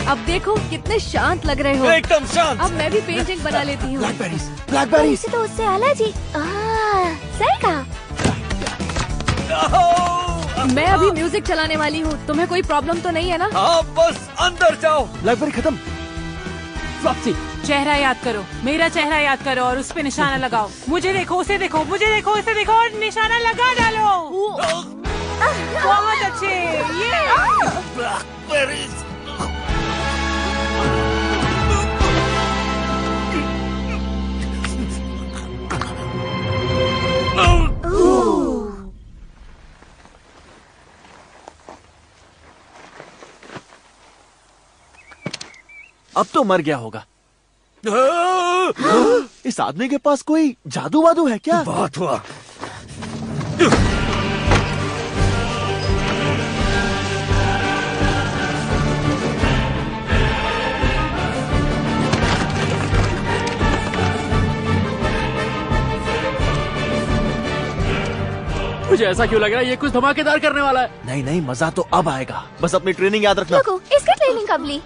अब देखो कितने शांत लग रहे हो। एकदम शांत। अब मैं भी पेंटिंग बना लेती हूँ। ब्लैकबेरीज तो उससे अलग ही। सही कहा। मैं अभी म्यूजिक चलाने वाली हूँ, तुम्हें कोई प्रॉब्लम तो नहीं है ना? हाँ बस अंदर जाओ। ब्लैकबेरी खत्म। फ्लॉप्सी, चेहरा याद करो, मेरा चेहरा याद करो और उस पे निशाना लगाओ। मुझे देखो, उसे देखो, मुझे देखो, उसे देखो और निशाना लगा डालो। बहुत अच्छे। ये ब्लैकबेरीज। अब तो मर गया होगा। इस आदमी के पास कोई जादू वादू है क्या? बात हुआ। मुझे ऐसा क्यों लग रहा है ये कुछ धमाकेदार करने वाला है? नहीं नहीं, मजा तो अब आएगा। बस अपनी ट्रेनिंग याद रखना। रुको, इसका ट्रेनिंग कब ली?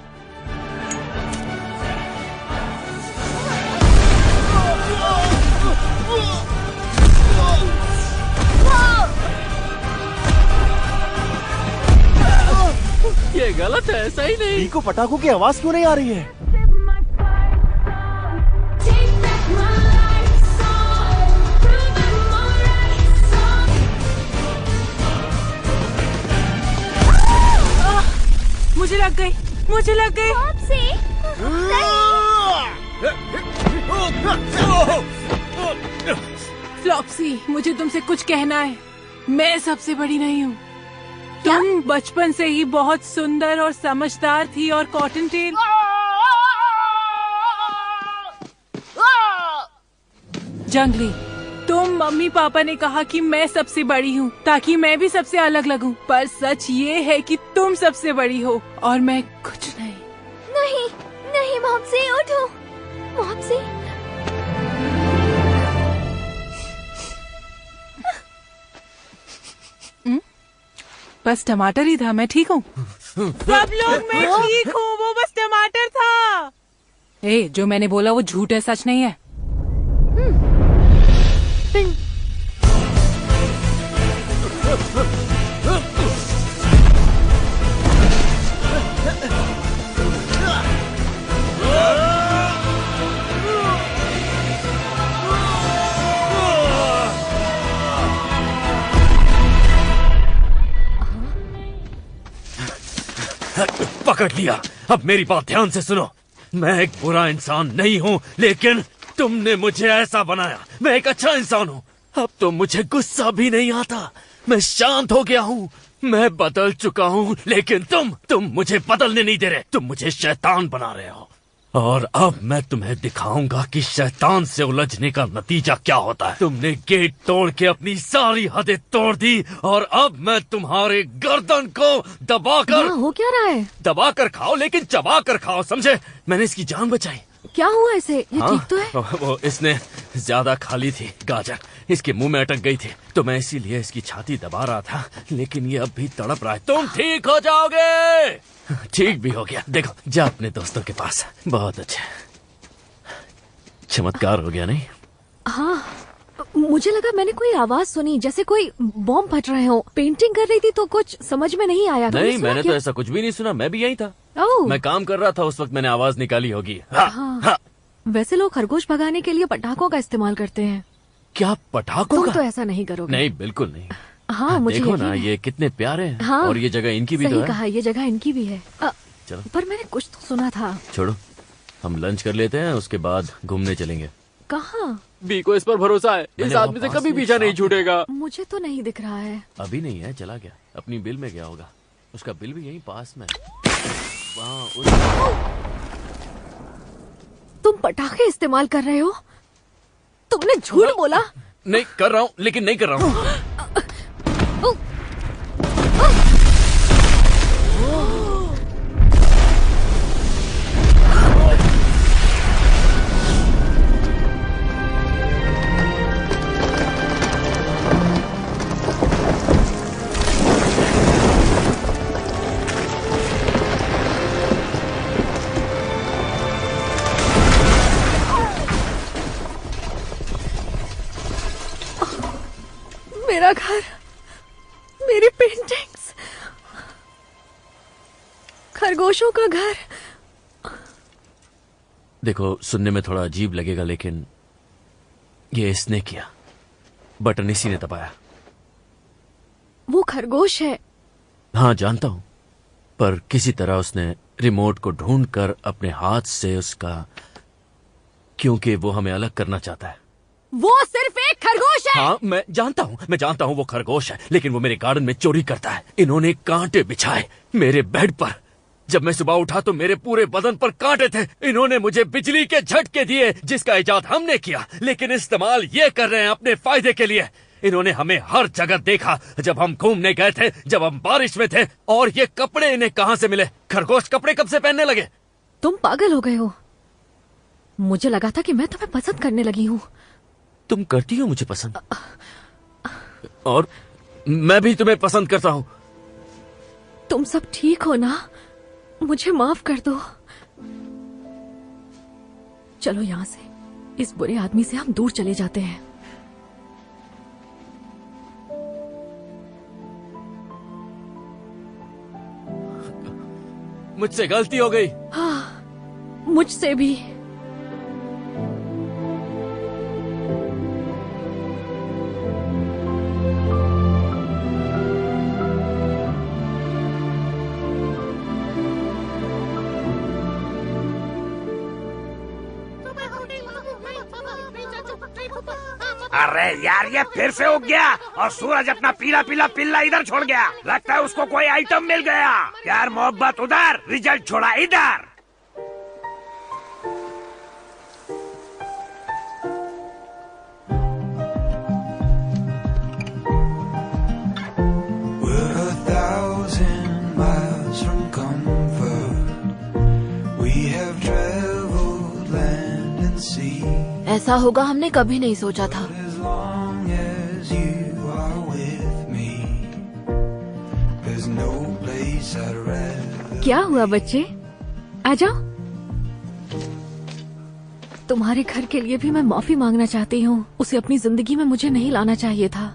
ये गलत है, सही नहीं। को पटाखों की आवाज क्यों नहीं आ रही है? मुझे लग गई, मुझे लग गई। फ्लॉप्सी, मुझे तुमसे कुछ कहना है। मैं सबसे बड़ी नहीं हूँ। तुम बचपन से ही बहुत सुंदर और समझदार थी और कॉटन टेल जंगली, तुम मम्मी पापा ने कहा कि मैं सबसे बड़ी हूँ ताकि मैं भी सबसे अलग लगूं, पर सच ये है कि तुम सबसे बड़ी हो और मैं कुछ नहीं। नहीं नहीं मॉम्सी, उठो मॉम्सी। बस टमाटर ही था, मैं ठीक हूँ। सब लोग मैं ठीक हूँ, वो बस टमाटर था। ए, जो मैंने बोला वो झूठ है, सच नहीं है। पकड़ लिया। अब मेरी बात ध्यान से सुनो। मैं एक बुरा इंसान नहीं हूँ, लेकिन तुमने मुझे ऐसा बनाया। मैं एक अच्छा इंसान हूँ। अब तो मुझे गुस्सा भी नहीं आता। मैं शांत हो गया हूँ। मैं बदल चुका हूँ, लेकिन तुम मुझे बदलने नहीं दे रहे। तुम मुझे शैतान बना रहे हो। और अब मैं तुम्हें दिखाऊंगा कि शैतान से उलझने का नतीजा क्या होता है। तुमने गेट तोड़ के अपनी सारी हदें तोड़ दी और अब मैं तुम्हारे गर्दन को दबाकर हो क्या रहा है? दबाकर खाओ, लेकिन चबा कर खाओ, समझे? मैंने इसकी जान बचाई। क्या हुआ इसे? ये ठीक तो है? वो इसने ज्यादा खा ली थी गाजर, इसके मुंह में अटक गई थी, तो मैं इसीलिए इसकी छाती दबा रहा था, लेकिन ये अब भी तड़प रहा है। तुम ठीक हो जाओगे। ठीक भी हो गया। देखो, जा अपने दोस्तों के पास। बहुत अच्छा, चमत्कार हो गया नहीं? हाँ, मुझे लगा मैंने कोई आवाज सुनी, जैसे कोई बॉम्ब फट रहे हो। पेंटिंग कर रही थी तो कुछ समझ में नहीं आया। नहीं, मैंने तो ऐसा कुछ भी नहीं सुना। मैं भी यही था। मैं काम कर रहा था उस वक्त, मैंने आवाज निकाली होगी। हाँ। वैसे लोग खरगोश भगाने के लिए पटाखों का इस्तेमाल करते हैं। क्या पटाखों तुम का? तो ऐसा नहीं करोगे। नहीं, बिल्कुल नहीं। हाँ, मुझे देखो ना, यकीन है। ये कितने प्यारे हैं। हाँ, और ये जगह इनकी भी तो सही है। कहा, ये जगह इनकी भी है। चलो, पर मैंने कुछ तो सुना था। छोड़ो, हम लंच कर लेते हैं, उसके बाद घूमने चलेंगे। कहाँ? बी को इस पर भरोसा है, इस आदमी से कभी पीछा नहीं छूटेगा। मुझे तो नहीं दिख रहा है। अभी नहीं है, चला गया। अपनी बिल में गया होगा। उसका बिल भी यहीं पास में है। तुम पटाखे इस्तेमाल कर रहे हो? तुमने झूठ बोला। नहीं कर रहा हूँ, लेकिन नहीं कर रहा हूँ। मेरा घर, मेरी पेंटिंग्स, खरगोशों का घर। देखो, सुनने में थोड़ा अजीब लगेगा, लेकिन ये इसने किया। बटन इसी ने दबाया। वो खरगोश है। हाँ, जानता हूं, पर किसी तरह उसने रिमोट को ढूंढकर अपने हाथ से उसका, क्योंकि वो हमें अलग करना चाहता है। वो सिर्फ एक खरगोश है। हाँ, मैं जानता हूँ वो खरगोश है, लेकिन वो मेरे गार्डन में चोरी करता है। इन्होंने कांटे बिछाए मेरे बेड पर। जब मैं सुबह उठा तो मेरे पूरे बदन पर कांटे थे। इन्होंने मुझे बिजली के झटके दिए, जिसका इजाद हमने किया, लेकिन इस्तेमाल ये कर रहे हैं अपने फायदे के लिए। इन्होंने हमें हर जगह देखा, जब हम घूमने गए थे, जब हम बारिश में थे। और ये कपड़े इन्हें कहां से मिले? खरगोश कपड़े कब से पहनने लगे? तुम पागल हो गए हो। मुझे लगा था कि मैं तुम्हें पसंद करने लगी हूँ। तुम करती हो मुझे पसंद, और मैं भी तुम्हें पसंद करता हूँ। तुम सब ठीक हो ना? मुझे माफ कर दो। चलो यहाँ से, इस बुरे आदमी से हम दूर चले जाते हैं। मुझसे गलती हो गई। हाँ, मुझसे भी। अरे यार, ये फिर से उग गया और सूरज अपना पीला पीला पिल्ला इधर छोड़ गया। लगता है उसको कोई आइटम मिल गया। यार मोहब्बत उधर, रिजल्ट छोड़ा इधर। We're 1,000 miles from comfort. We have traveled land and sea. ऐसा होगा हमने कभी नहीं सोचा था। As long as you are with me, there's no place I'd rather. क्या हुआ बच्चे? आ जाओ। तुम्हारे घर के लिए भी मैं माफी मांगना चाहती हूँ। उसे अपनी जिंदगी में मुझे नहीं लाना चाहिए था।